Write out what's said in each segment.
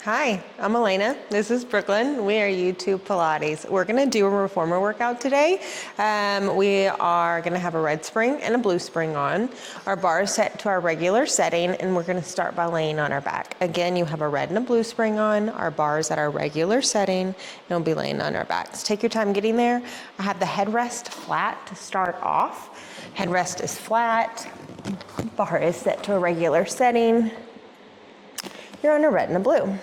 Hi, I'm Elena. This is Brooklyn. We are YouTube Pilates. We're gonna do a reformer workout today. We are gonna have a red spring and a blue spring on. Our bar is set to our regular setting and we're gonna start by laying on our back. Again, you have a red and a blue spring on. Our bar is at our regular setting and we'll be laying on our backs. Take your time getting there. I have the headrest flat to start off. Headrest is flat. Bar is set to a regular setting. You're on a red and a blue.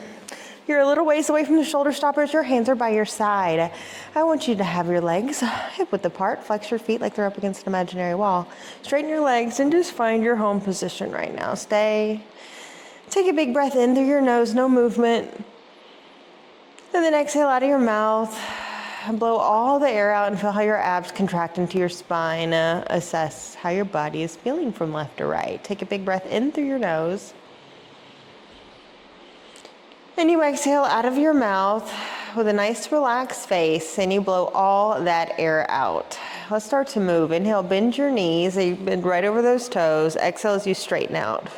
You're a little ways away from the shoulder stoppers. Your hands are by your side. I want you to have your legs hip width apart. Flex your feet like they're up against an imaginary wall. Straighten your legs and just find your home position right now. Stay. Take a big breath in through your nose, no movement. And then exhale out of your mouth. Blow all the air out and feel how your abs contract into your spine. Assess how your body is feeling from left to right. Take a big breath in through your nose. And you exhale out of your mouth with a nice relaxed face and you blow all that air out. Let's start to move. Inhale, bend your knees, you bend right over those toes. Exhale as you straighten out.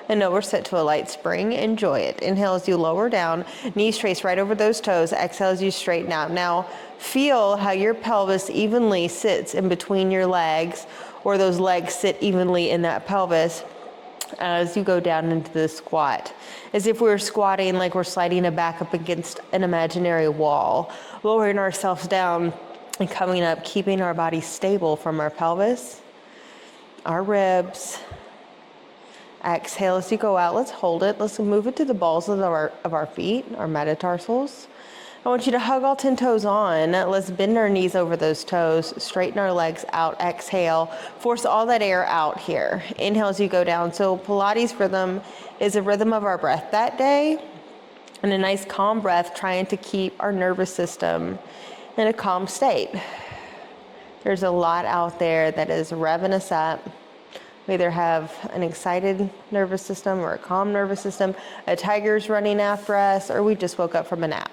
And now we're set to a light spring. Enjoy it. Inhale as you lower down, knees trace right over those toes. Exhale as you straighten out. Now feel how your pelvis evenly sits in between your legs, or those legs sit evenly in that pelvis as you go down into the squat. As if we were squatting like we're sliding a back up against an imaginary wall, lowering ourselves down and coming up, keeping our body stable from our pelvis, our ribs. Exhale as you go out. Let's hold it. Let's move it to the balls of our feet, our metatarsals. I want you to hug all 10 toes on. Let's bend our knees over those toes, straighten our legs out, exhale. Force all that air out here. Inhale as you go down. So Pilates rhythm is a rhythm of our breath that day, and a nice calm breath, trying to keep our nervous system in a calm state. There's a lot out there that is revving us up. We either have an excited nervous system or a calm nervous system, a tiger's running after us, or we just woke up from a nap.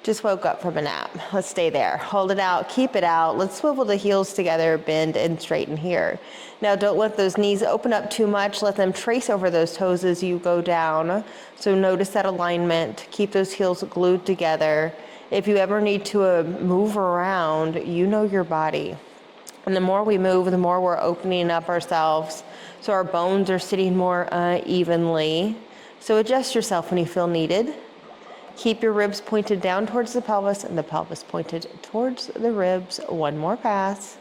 Just woke up from a nap. Let's stay there. Hold it out, keep it out. Let's swivel the heels together, bend and straighten here. Now don't let those knees open up too much. Let them trace over those toes as you go down. So notice that alignment. Keep those heels glued together. If you ever need to move around, you know your body. And the more we move, the more we're opening up ourselves. So our bones are sitting more evenly. So adjust yourself when you feel needed. Keep your ribs pointed down towards the pelvis and the pelvis pointed towards the ribs. One more pass.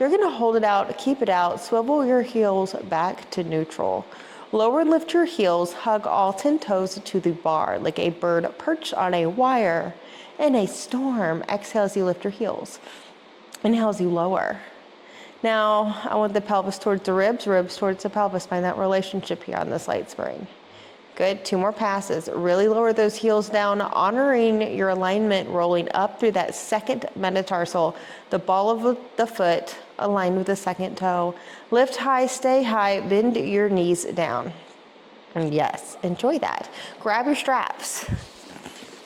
You're gonna hold it out, keep it out, swivel your heels back to neutral. Lower and lift your heels, hug all 10 toes to the bar like a bird perched on a wire in a storm. Exhale as you lift your heels. Inhale as you lower. Now, I want the pelvis towards the ribs, ribs towards the pelvis. Find that relationship here on this light spring. Good, 2 more passes. Really lower those heels down, honoring your alignment, rolling up through that second metatarsal, the ball of the foot aligned with the second toe. Lift high, stay high, bend your knees down. And yes, enjoy that. Grab your straps,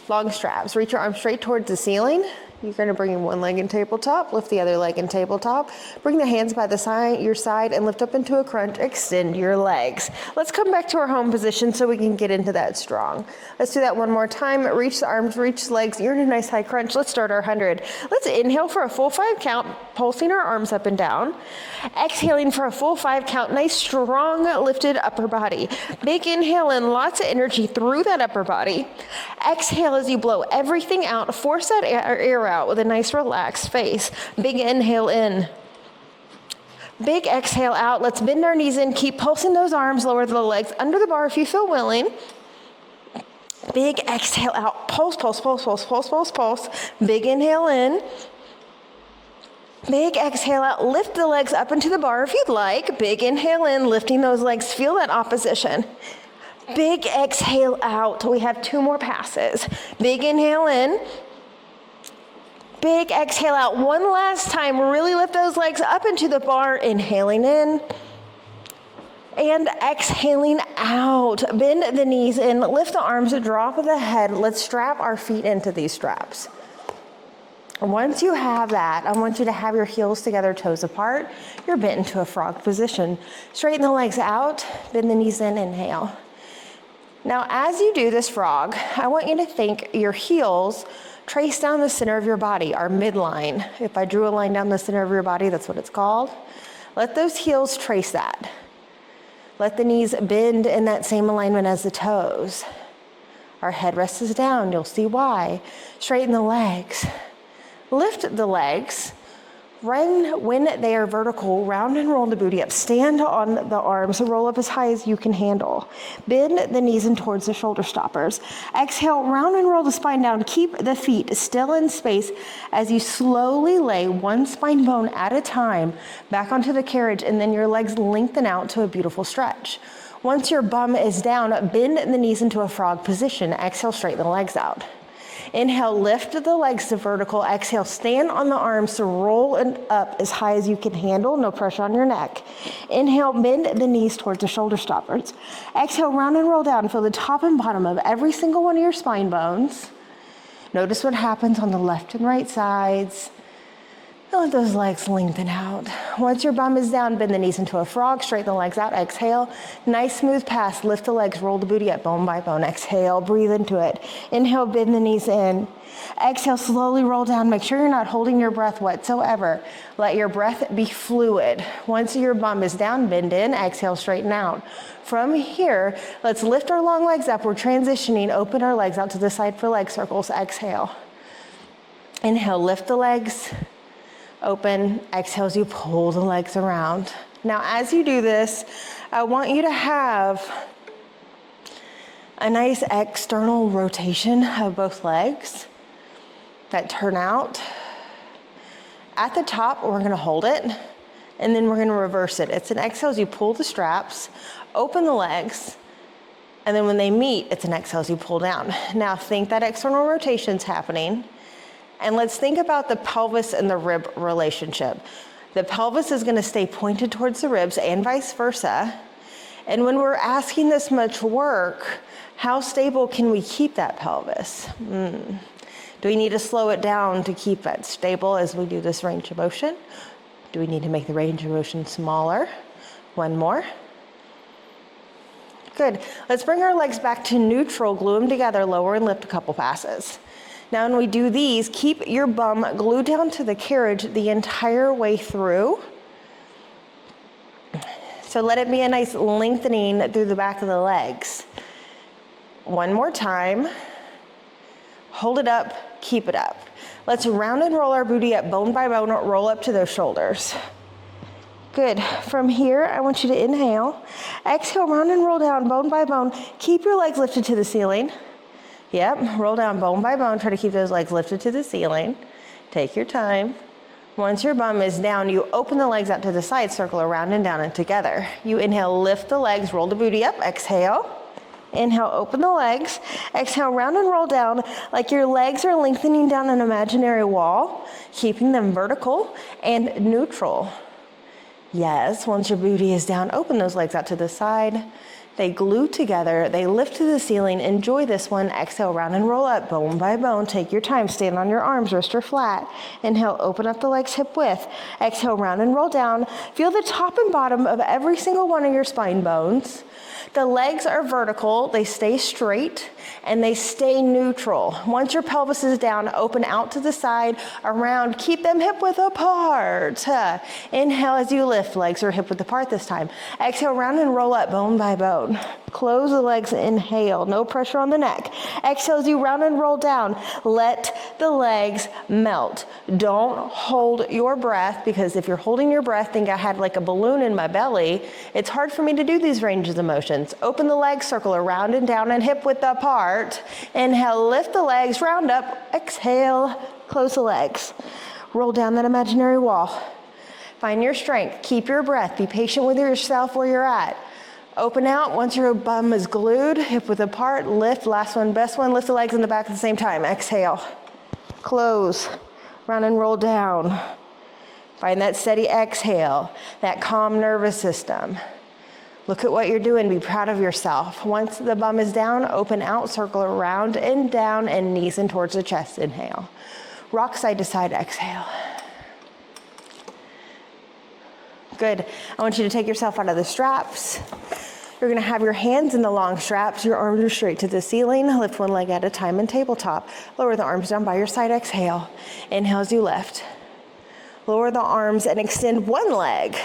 long straps. Reach your arms straight towards the ceiling. You're gonna bring in one leg in tabletop, lift the other leg in tabletop, bring the hands by the side, your side, and lift up into a crunch, extend your legs. Let's come back to our home position so we can get into that strong. Let's do that one more time. Reach the arms, reach the legs. You're in a nice high crunch. Let's start our 100. Let's inhale for a full 5 count, pulsing our arms up and down. Exhaling for a full 5 count, nice strong lifted upper body. Big inhale in, lots of energy through that upper body. Exhale as you blow everything out, force that air out with a nice relaxed face. Big inhale in. Big exhale out. Let's bend our knees in. Keep pulsing those arms, lower the legs under the bar if you feel willing. Big exhale out. Pulse, pulse, pulse, pulse, pulse, pulse, pulse. Big inhale in. Big exhale out. Lift the legs up into the bar if you'd like. Big inhale in, lifting those legs. Feel that opposition. Big exhale out. We have 2 more passes. Big inhale in. Big exhale out. One last time. Really lift those legs up into the bar. Inhaling in. And exhaling out. Bend the knees in. Lift the arms. Drop the head. Let's strap our feet into these straps. Once you have that, I want you to have your heels together, toes apart. You're bent into a frog position. Straighten the legs out. Bend the knees in. Inhale. Now, as you do this frog, I want you to think your heels trace down the center of your body, our midline. If I drew a line down the center of your body, that's what it's called. Let those heels trace that. Let the knees bend in that same alignment as the toes. Our headrest is down, you'll see why. Straighten the legs. Lift the legs. When they are vertical, round and roll the booty up. Stand on the arms, roll up as high as you can handle. Bend the knees in towards the shoulder stoppers. Exhale, round and roll the spine down. Keep the feet still in space as you slowly lay one spine bone at a time back onto the carriage, and then your legs lengthen out to a beautiful stretch. Once your bum is down, bend the knees into a frog position. Exhale, straighten the legs out. Inhale, lift the legs to vertical. Exhale, stand on the arms to roll up as high as you can handle, no pressure on your neck. Inhale, bend the knees towards the shoulder stoppers. Exhale, round and roll down. Feel the top and bottom of every single one of your spine bones. Notice what happens on the left and right sides. And let those legs lengthen out. Once your bum is down, bend the knees into a frog, straighten the legs out, exhale. Nice smooth pass, lift the legs, roll the booty up bone by bone, exhale, breathe into it. Inhale, bend the knees in. Exhale, slowly roll down. Make sure you're not holding your breath whatsoever. Let your breath be fluid. Once your bum is down, bend in, exhale, straighten out. From here, let's lift our long legs up. We're transitioning, open our legs out to the side for leg circles, exhale. Inhale, lift the legs. Open, exhale as you pull the legs around. Now, as you do this, I want you to have a nice external rotation of both legs that turn out. At the top, we're gonna hold it, and then we're gonna reverse it. It's an exhale as you pull the straps, open the legs, and then when they meet, it's an exhale as you pull down. Now, think that external rotation's happening. And let's think about the pelvis and the rib relationship. The pelvis is gonna stay pointed towards the ribs and vice versa. And when we're asking this much work, how stable can we keep that pelvis? Do we need to slow it down to keep that stable as we do this range of motion? Do we need to make the range of motion smaller? One more. Good. Let's bring our legs back to neutral, glue them together, lower and lift a couple passes. Now when we do these, keep your bum glued down to the carriage the entire way through. So let it be a nice lengthening through the back of the legs. One more time. Hold it up, keep it up. Let's round and roll our booty up bone by bone, roll up to those shoulders. Good. From here, I want you to inhale. Exhale, round and roll down bone by bone. Keep your legs lifted to the ceiling. Yep, roll down bone by bone. Try to keep those legs lifted to the ceiling. Take your time. Once your bum is down, you open the legs out to the side, circle around and down and together. You inhale, lift the legs, roll the booty up, exhale. Inhale, open the legs. Exhale, round and roll down like your legs are lengthening down an imaginary wall, keeping them vertical and neutral. Yes, once your booty is down, open those legs out to the side. They glue together, they lift to the ceiling. Enjoy this one. Exhale, round and roll up, bone by bone. Take your time, stand on your arms, wrists are flat. Inhale, open up the legs hip width. Exhale, round and roll down. Feel the top and bottom of every single one of your spine bones. The legs are vertical, they stay straight, and they stay neutral. Once your pelvis is down, open out to the side, around, keep them hip width apart. Inhale as you lift, legs are hip width apart this time. Exhale, round and roll up, bone by bone. Close the legs, inhale, no pressure on the neck. Exhale as you round and roll down. Let the legs melt. Don't hold your breath, because if you're holding your breath, think I had like a balloon in my belly, it's hard for me to do these ranges of motions. Open the legs, circle around and down and hip width apart. Inhale, lift the legs, round up. Exhale, close the legs. Roll down that imaginary wall. Find your strength, keep your breath, be patient with yourself where you're at. Open out, once your bum is glued, hip width apart, lift, last one, best one, lift the legs in the back at the same time. Exhale, close, round and roll down. Find that steady exhale, that calm nervous system. Look at what you're doing, be proud of yourself. Once the bum is down, open out, circle around and down, and knees in towards the chest, inhale. Rock side to side, exhale. Good, I want you to take yourself out of the straps. You're gonna have your hands in the long straps, your arms are straight to the ceiling, lift one leg at a time in tabletop. Lower the arms down by your side, exhale. Inhale as you lift. Lower the arms and extend one leg.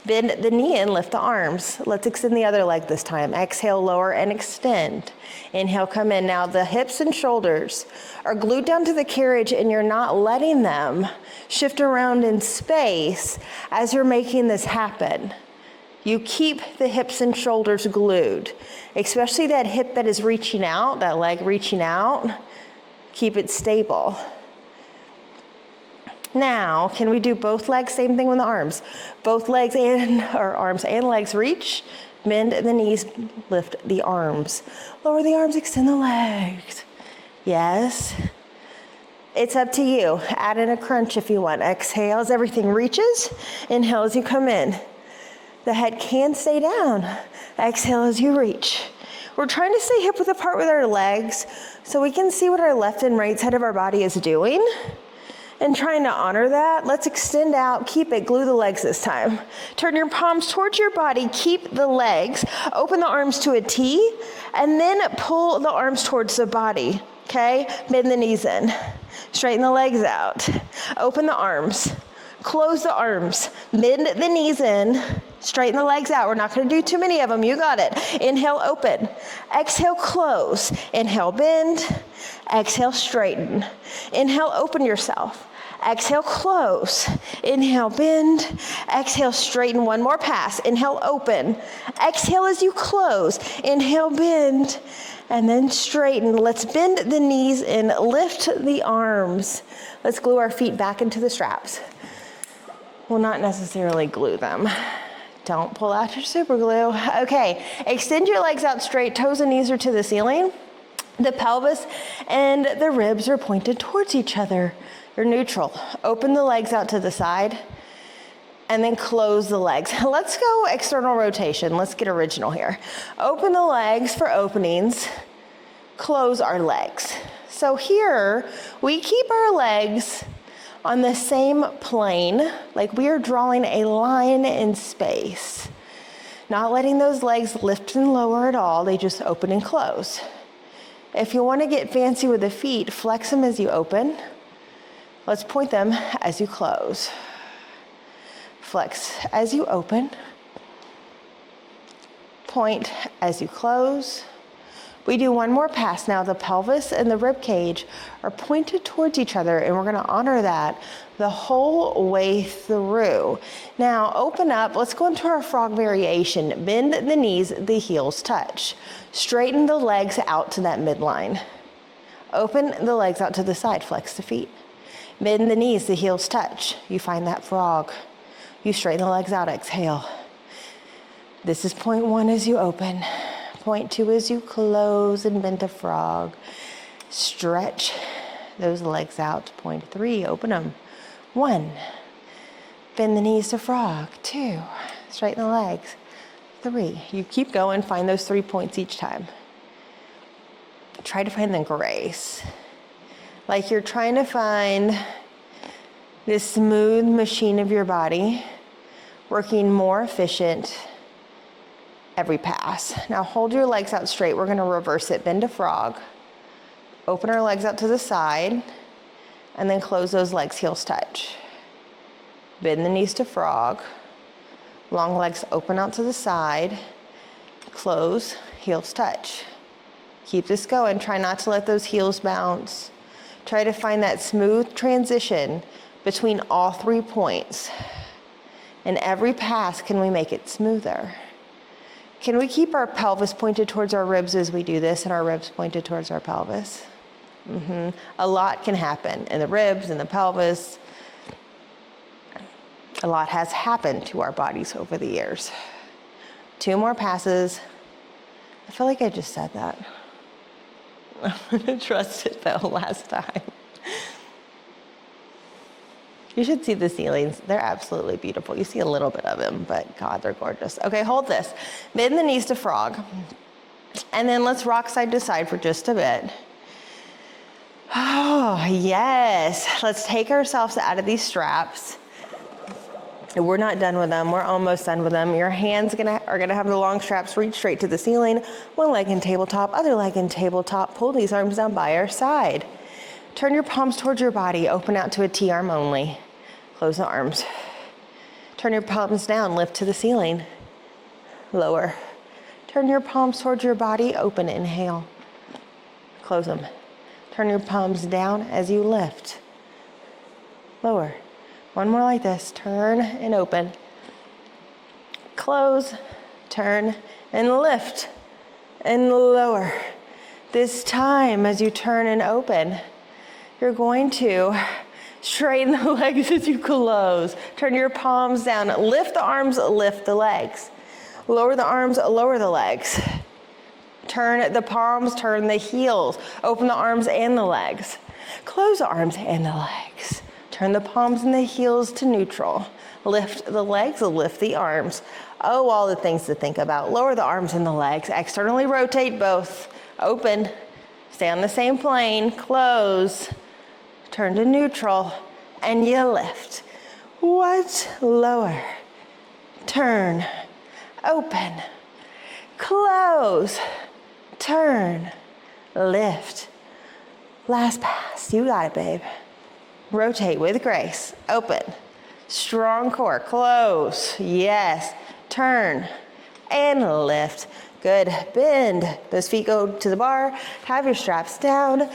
Bend the knee and lift the arms. Let's extend the other leg this time. Exhale, lower and extend. Inhale, come in. Now the hips and shoulders are glued down to the carriage and you're not letting them shift around in space as you're making this happen. You keep the hips and shoulders glued, especially that hip that is reaching out, that leg reaching out. Keep it stable. Now, can we do both legs? Same thing with the arms. Both legs or arms and legs reach, bend the knees, lift the arms. Lower the arms, extend the legs. Yes. It's up to you. Add in a crunch if you want. Exhale as everything reaches. Inhale as you come in. The head can stay down. Exhale as you reach. We're trying to stay hip width apart with our legs so we can see what our left and right side of our body is doing. And trying to honor that, let's extend out, keep it, glue the legs this time. Turn your palms towards your body, keep the legs, open the arms to a T, and then pull the arms towards the body, okay? Bend the knees in, straighten the legs out, open the arms, close the arms, bend the knees in, straighten the legs out. We're not gonna do too many of them, you got it. Inhale, open, exhale, close, inhale, bend, exhale, straighten. Inhale, open yourself. Exhale, close. Inhale, bend. Exhale, straighten. One more pass. Inhale, open. Exhale as you close. Inhale, bend. And then straighten. Let's bend the knees and lift the arms. Let's glue our feet back into the straps. We'll not necessarily glue them. Don't pull out your super glue. Okay, extend your legs out straight. Toes and knees are to the ceiling. The pelvis and the ribs are pointed towards each other. You're neutral. Open the legs out to the side and then close the legs. Let's go external rotation. Let's get original here. Open the legs for openings, close our legs. So here we keep our legs on the same plane, like we are drawing a line in space. Not letting those legs lift and lower at all, they just open and close. If you want to get fancy with the feet, flex them as you open. Let's point them as you close. Flex as you open. Point as you close. We do one more pass now. The pelvis and the rib cage are pointed towards each other, and we're gonna honor that the whole way through. Now open up, let's go into our frog variation. Bend the knees, the heels touch. Straighten the legs out to that midline. Open the legs out to the side, flex the feet. Bend the knees, the heels touch. You find that frog. You straighten the legs out, exhale. This is point one as you open. Point two as you close and bend to frog. Stretch those legs out. Point three, open them. One, bend the knees to frog. Two, straighten the legs. Three, you keep going, find those 3 points each time. Try to find the grace. Like you're trying to find this smooth machine of your body, working more efficient every pass. Now hold your legs out straight. We're gonna reverse it, bend to frog. Open our legs out to the side, and then close those legs, heels touch. Bend the knees to frog. Long legs open out to the side. Close, heels touch. Keep this going. Try not to let those heels bounce. Try to find that smooth transition between all 3 points. And every pass, can we make it smoother? Can we keep our pelvis pointed towards our ribs as we do this and our ribs pointed towards our pelvis? A lot can happen in the ribs and the pelvis. A lot has happened to our bodies over the years. 2 more passes. I feel like I just said that. I'm gonna trust it though last time. You should see the ceilings. They're absolutely beautiful. You see a little bit of them, but God, they're gorgeous. Okay, hold this. Bend the knees to frog. And then let's rock side to side for just a bit. Oh, yes. Let's take ourselves out of these straps. We're not done with them. We're almost done with them. Your hands are gonna have the long straps reach straight to the ceiling. One leg in tabletop, other leg in tabletop. Pull these arms down by our side. Turn your palms towards your body. Open out to a T-arm only. Close the arms. Turn your palms down, lift to the ceiling. Lower. Turn your palms towards your body. Open, inhale. Close them. Turn your palms down as you lift. Lower. One more like this. Turn and open. Close, turn, and lift, and lower. This time, as you turn and open, you're going to straighten the legs as you close. Turn your palms down. Lift the arms, lift the legs. Lower the arms, lower the legs. Turn the palms, turn the heels. Open the arms and the legs. Close the arms and the legs. Turn the palms and the heels to neutral. Lift the legs, lift the arms. Oh, all the things to think about. Lower the arms and the legs. Externally rotate both. Open. Stay on the same plane. Close. Turn to neutral. And you lift. What? Lower. Turn. Open. Close. Turn. Lift. Last pass. You got it, babe. Rotate with grace. Open. Strong core. Close. Yes. Turn. And lift. Good. Bend. Those feet go to the bar. Have your straps down.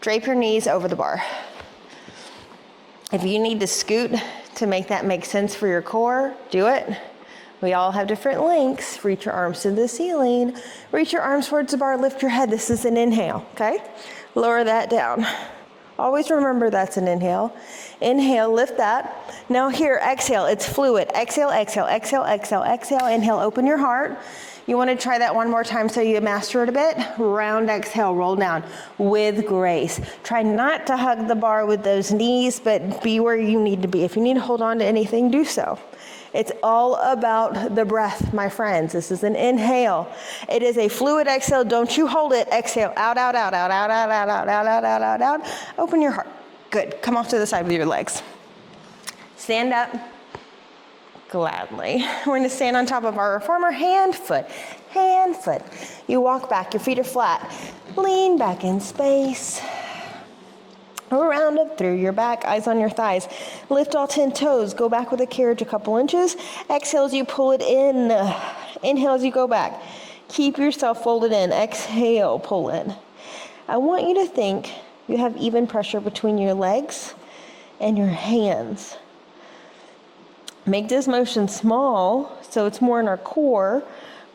Drape your knees over the bar. If you need to scoot to make that make sense for your core, do it. We all have different lengths. Reach your arms to the ceiling. Reach your arms towards the bar. Lift your head. This is an inhale. Okay? Lower that down. Always remember that's an inhale. Inhale, lift that. Now here, exhale, it's fluid. Exhale, exhale, exhale, exhale, exhale. Inhale, open your heart. You want to try that one more time so you master it a bit. Round exhale, roll down with grace. Try not to hug the bar with those knees, but be where you need to be. If you need to hold on to anything, do so. It's all about the breath, my friends. This is an inhale. It is a fluid exhale. Don't you hold it. Exhale, out, out, out, out, out, out, out, out, out, out, out, out, out. Open your heart. Good. Come off to the side with your legs. Stand up. Gladly. We're going to stand on top of our reformer. Hand, foot. Hand, foot. You walk back. Your feet are flat. Lean back in space. Round up through your back, eyes on your thighs. Lift all 10 toes. Go back with a carriage a couple inches. Exhale as you pull it in. Inhale as you go back. Keep yourself folded in. Exhale, pull in. I want you to think you have even pressure between your legs and your hands. Make this motion small so it's more in our core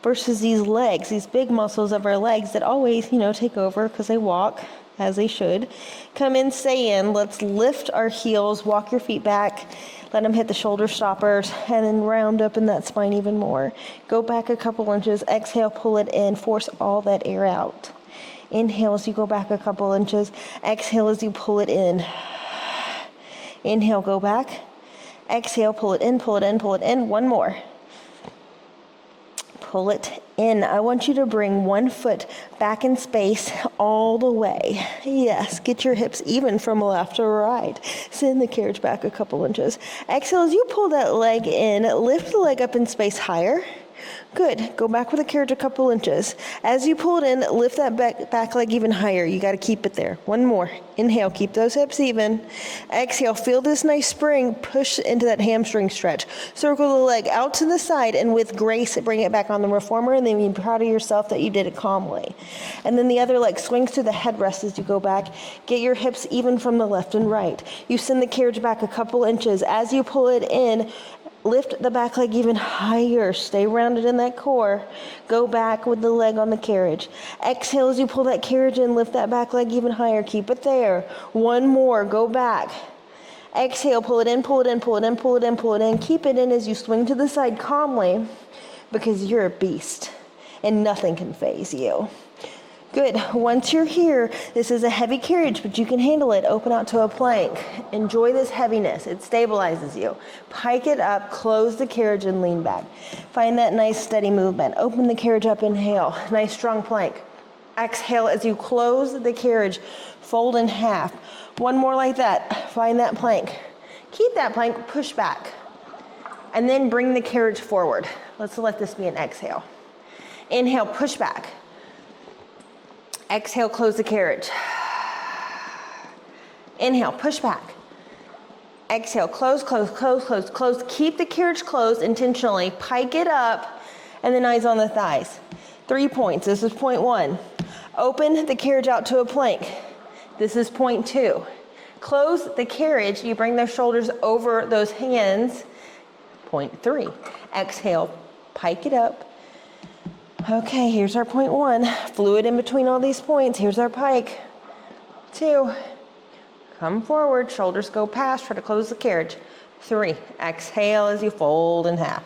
versus these legs, these big muscles of our legs that always, take over because they walk as they should. Come in, stay in. Let's lift our heels, walk your feet back, let them hit the shoulder stoppers, and then round up in that spine even more. Go back a couple inches, exhale, pull it in, force all that air out. Inhale as you go back a couple inches, exhale as you pull it in. Inhale, go back. Exhale, pull it in, pull it in, pull it in. One more. Pull it in. I want you to bring one foot back in space all the way. Yes, get your hips even from left to right. Send the carriage back a couple inches. Exhale as you pull that leg in, lift the leg up in space higher. Good. Go back with a carriage a couple inches. As you pull it in, lift that back leg even higher. You got to keep it there. One more. Inhale, keep those hips even. Exhale, feel this nice spring. Push into that hamstring stretch. Circle the leg out to the side, and with grace, bring it back on the reformer, and then be proud of yourself that you did it calmly. And then the other leg swings through the headrest as you go back. Get your hips even from the left and right. You send the carriage back a couple inches. As you pull it in, lift the back leg even higher. Stay rounded in that core. Go back with the leg on the carriage. Exhale as you pull that carriage in. Lift that back leg even higher. Keep it there. One more. Go back. Exhale. Pull it in, pull it in, pull it in, pull it in, pull it in. Keep it in as you swing to the side calmly, because you're a beast and nothing can faze you. Good. Once you're here, this is a heavy carriage, but you can handle it. Open out to a plank. Enjoy this heaviness. It stabilizes you. Pike it up, close the carriage, and lean back. Find that nice steady movement. Open the carriage up, inhale. Nice strong plank. Exhale as you close the carriage, fold in half. One more like that. Find that plank. Keep that plank, push back. and then bring the carriage forward. Let's let this be an exhale. Inhale, push back. Exhale, close the carriage. Inhale, push back. Exhale, close, close, close, close, close. Keep the carriage closed intentionally. Pike it up, and then eyes on the thighs. 3 points. This is point 1. Open the carriage out to a plank. This is point 2. Close the carriage. You bring those shoulders over those hands. Point 3. Exhale, pike it up. Okay, here's our point 1. Fluid in between all these points. Here's our pike. 2. Come forward, shoulders go past, try to close the carriage. 3, exhale as you fold in half.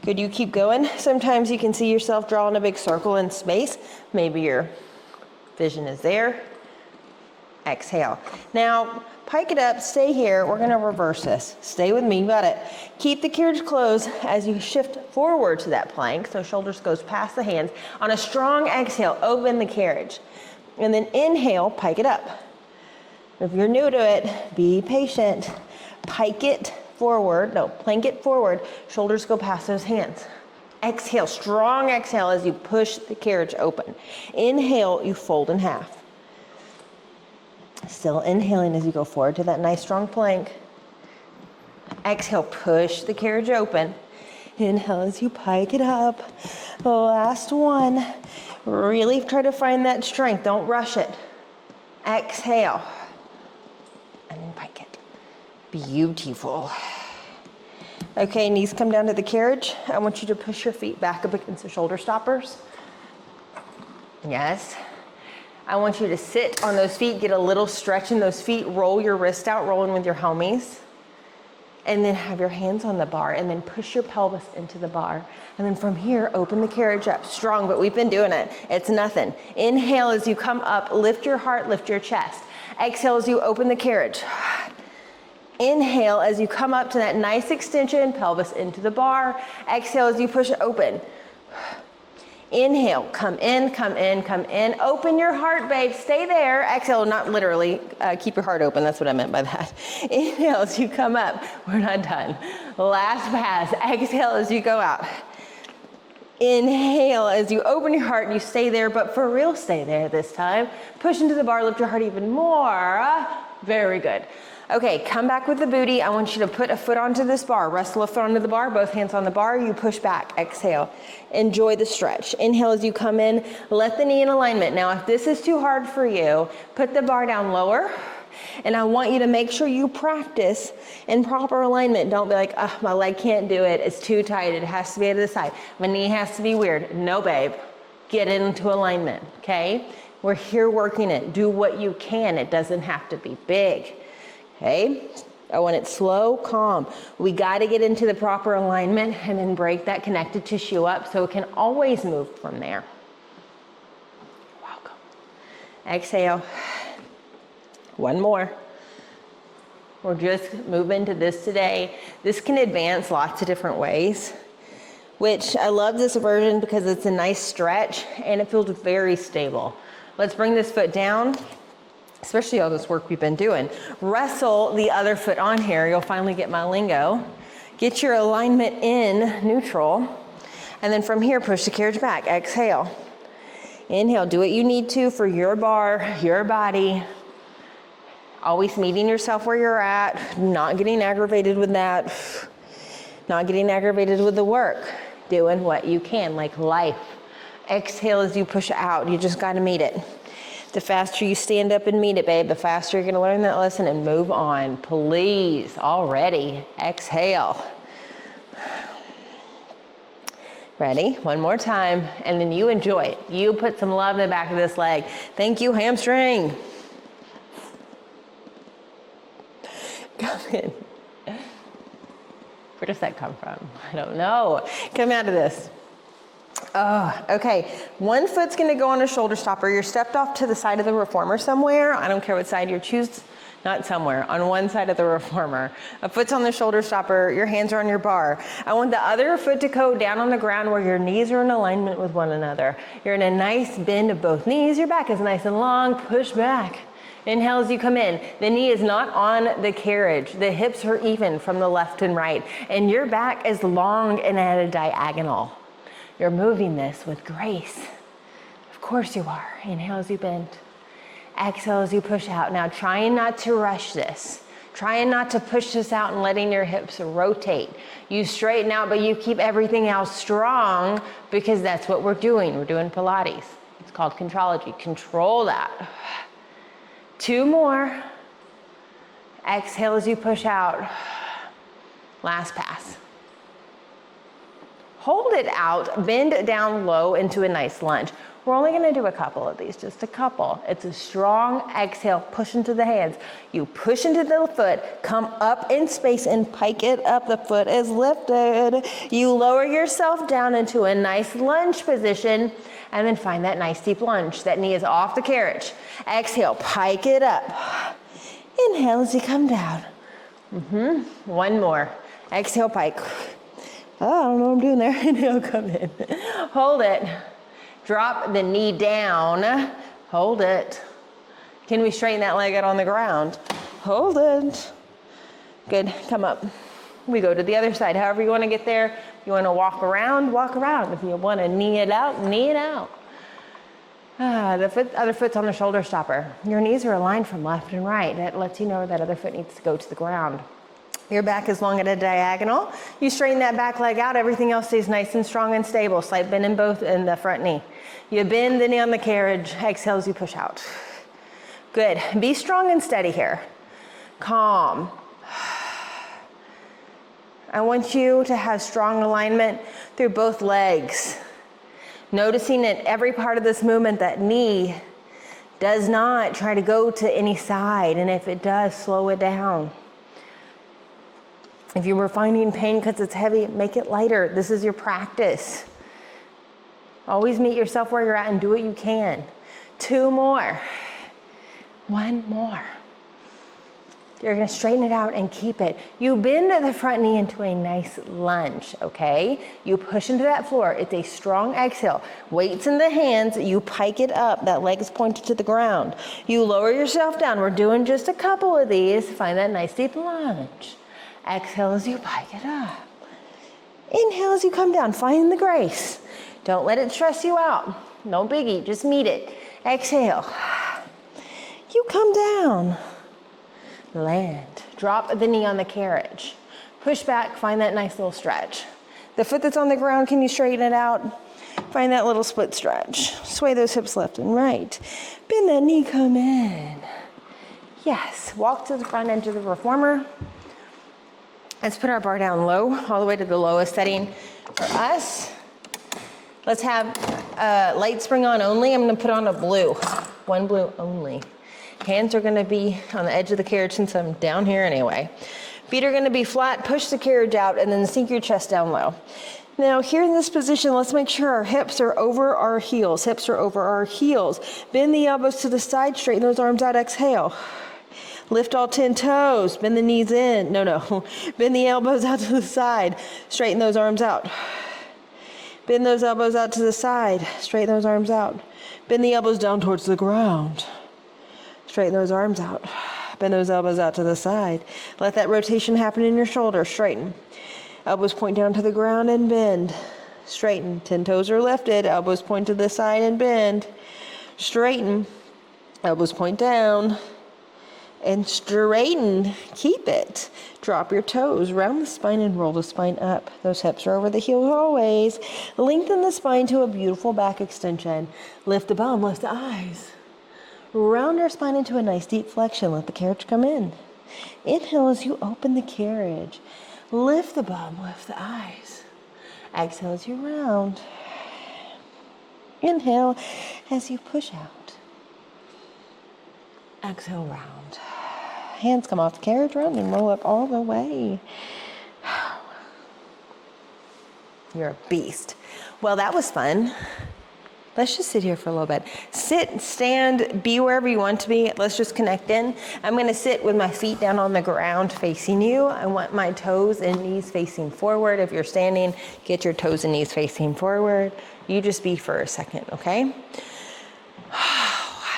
Good, you keep going. Sometimes you can see yourself drawing a big circle in space. Maybe your vision is there. Exhale. Now, pike it up, stay here. We're gonna reverse this. Stay with me, you got it. Keep the carriage closed as you shift forward to that plank, so shoulders goes past the hands. On a strong exhale, open the carriage. And then inhale, pike it up. If you're new to it, be patient. Pike it forward, no, plank it forward, shoulders go past those hands. Exhale, strong exhale as you push the carriage open. Inhale, you fold in half. Still inhaling as you go forward to that nice strong plank. Exhale, push the carriage open. Inhale as you pike it up. Last one. Really try to find that strength, don't rush it. Exhale. And then pike it. Beautiful. Okay, knees come down to the carriage. I want you to push your feet back up against the shoulder stoppers. Yes. I want you to sit on those feet, get a little stretch in those feet, roll your wrist out, roll in with your homies. And then have your hands on the bar and then push your pelvis into the bar. And then from here, open the carriage up. Strong, but we've been doing it. It's nothing. Inhale as you come up, lift your heart, lift your chest. Exhale as you open the carriage. Inhale as you come up to that nice extension, pelvis into the bar. Exhale as you push it open. Inhale, come in, come in, come in. Open your heart, babe, stay there. Exhale, not literally, keep your heart open, that's what I meant by that. Inhale as you come up, we're not done. Last pass, exhale as you go out. Inhale as you open your heart and you stay there, but for real, stay there this time. Push into the bar, lift your heart even more. Very good. Okay, come back with the booty. I want you to put a foot onto this bar. Wrestle a foot onto the bar, both hands on the bar. You push back, exhale. Enjoy the stretch. Inhale as you come in, let the knee in alignment. Now, if this is too hard for you, put the bar down lower. And I want you to make sure you practice in proper alignment. Don't be like, oh, my leg can't do it. It's too tight. It has to be to the side. My knee has to be weird. No, babe. Get into alignment, okay? We're here working it. Do what you can. It doesn't have to be big. Okay, I want it slow, calm. We got to get into the proper alignment and then break that connective tissue up so it can always move from there. Welcome. Exhale. One more. We're just moving to this today. This can advance lots of different ways, which I love this version because it's a nice stretch and it feels very stable. Let's bring this foot down. Especially all this work we've been doing. Wrestle the other foot on here. You'll finally get my lingo. Get your alignment in neutral. And then from here, push the carriage back. Exhale. Inhale, do what you need to for your bar, your body. Always meeting yourself where you're at. Not getting aggravated with that. Not getting aggravated with the work. Doing what you can, like life. Exhale as you push out. You just gotta meet it. The faster you stand up and meet it, babe, the faster you're gonna learn that lesson and move on. Please, already. Exhale. Ready? One more time, and then you enjoy it. You put some love in the back of this leg. Thank you, hamstring. Come in. Where does that come from? I don't know. Come out of this. Oh, okay. One foot's gonna go on a shoulder stopper. You're stepped off to the side of the reformer somewhere. I don't care what side you choose, not somewhere, on one side of the reformer. A foot's on the shoulder stopper, your hands are on your bar. I want the other foot to go down on the ground where your knees are in alignment with one another. You're in a nice bend of both knees. Your back is nice and long. Push back. Inhale as you come in. The knee is not on the carriage. The hips are even from the left and right. And your back is long and at a diagonal. You're moving this with grace. Of course you are. Inhale as you bend. Exhale as you push out. Now trying not to rush this. Trying not to push this out and letting your hips rotate. You straighten out, but you keep everything else strong because that's what we're doing. We're doing Pilates. It's called contrology. Control that. 2 more. Exhale as you push out. Last pass. Hold it out, bend down low into a nice lunge. We're only gonna do a couple of these, just a couple. It's a strong exhale, push into the hands. You push into the foot, come up in space and pike it up. The foot is lifted. You lower yourself down into a nice lunge position and then find that nice deep lunge. That knee is off the carriage. Exhale, pike it up. Inhale as you come down. 1 more. Exhale, pike. Oh, I don't know what I'm doing there. Inhale, come in. Hold it. Drop the knee down. Hold it. Can we straighten that leg out on the ground? Hold it. Good, come up. We go to the other side. However you want to get there. You want to walk around, walk around. If you want to knee it out, knee it out. The other foot's on the shoulder stopper. Your knees are aligned from left and right. That lets you know that other foot needs to go to the ground. Your back is long at a diagonal. You straighten that back leg out. Everything else stays nice and strong and stable. Slight bend in both in the front knee. You bend the knee on the carriage. Exhale as you push out. Good. Be strong and steady here. Calm. I want you to have strong alignment through both legs. Noticing at every part of this movement that knee does not try to go to any side. And if it does, slow it down. If you were finding pain because it's heavy, make it lighter. This is your practice. Always meet yourself where you're at and do what you can. 2 more. 1 more. You're gonna straighten it out and keep it. You bend the front knee into a nice lunge, okay? You push into that floor. It's a strong exhale. Weights in the hands, you pike it up. That leg is pointed to the ground. You lower yourself down. We're doing just a couple of these. Find that nice deep lunge. Exhale as you pike it up. Inhale as you come down. Find the grace. Don't let it stress you out. No biggie, just meet it. Exhale. You come down. Land. Drop the knee on the carriage. Push back, find that nice little stretch. The foot that's on the ground, can you straighten it out? Find that little split stretch. Sway those hips left and right. Bend that knee, come in. Yes, walk to the front edge of the reformer. Let's put our bar down low, all the way to the lowest setting for us. Let's have light spring on only. I'm gonna put on a blue, 1 blue only. Hands are gonna be on the edge of the carriage since I'm down here anyway. Feet are gonna be flat, push the carriage out, and then sink your chest down low. Now here in this position, let's make sure our hips are over our heels. Hips are over our heels. Bend the elbows to the side, straighten those arms out, exhale. Lift all 10 toes, bend the knees in. No. Bend the elbows out to the side, straighten those arms out. Bend those elbows out to the side, straighten those arms out. Bend the elbows down towards the ground. Straighten those arms out. Bend those elbows out to the side. Let that rotation happen in your shoulder. Straighten. Elbows point down to the ground and bend. Straighten. 10 toes are lifted. Elbows point to the side and bend. Straighten. Elbows point down. And straighten. Keep it. Drop your toes. Round the spine and roll the spine up. Those hips are over the heels always. Lengthen the spine to a beautiful back extension. Lift the bum. Lift the eyes. Round our spine into a nice deep flexion. Let the carriage come in. Inhale as you open the carriage. Lift the bum, lift the eyes. Exhale as you round. Inhale as you push out. Exhale, round. Hands come off the carriage, round and roll up all the way. You're a beast. Well, that was fun. Let's just sit here for a little bit. Sit, stand, be wherever you want to be. Let's just connect in. I'm gonna sit with my feet down on the ground facing you. I want my toes and knees facing forward. If you're standing, get your toes and knees facing forward. You just be for a second, okay?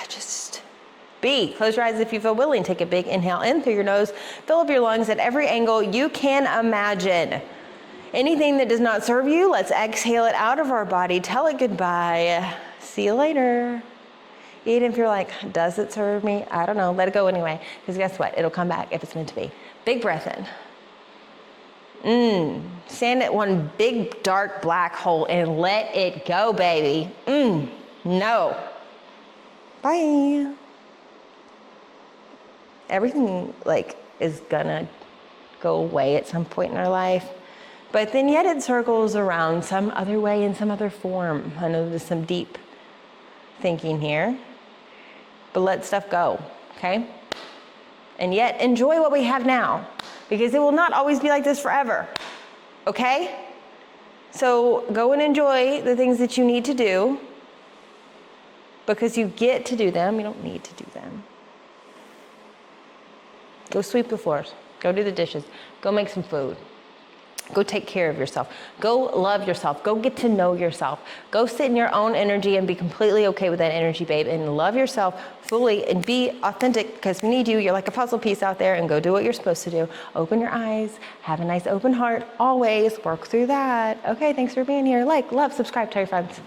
Just B, close your eyes if you feel willing. Take a big inhale in through your nose. Fill up your lungs at every angle you can imagine. Anything that does not serve you, let's exhale it out of our body. Tell it goodbye. See you later. Even if you're like, does it serve me? I don't know. Let it go anyway. Because guess what? It'll come back if it's meant to be. Big breath in. Stand at one big, dark, black hole and let it go, baby. No. Bye. Everything like is gonna go away at some point in our life. But then yet it circles around some other way in some other form. I know there's some deep thinking here, but let stuff go, okay? And yet enjoy what we have now, because it will not always be like this forever, okay? So go and enjoy the things that you need to do, because you get to do them, you don't need to do them. Go sweep the floors, go do the dishes, go make some food. Go take care of yourself. Go love yourself. Go get to know yourself. Go sit in your own energy and be completely okay with that energy, babe, and love yourself fully and be authentic, because we need you. You're like a puzzle piece out there, and go do what you're supposed to do. Open your eyes. Have a nice open heart. Always work through that. Okay, thanks for being here. Like, love, subscribe, tell your friends.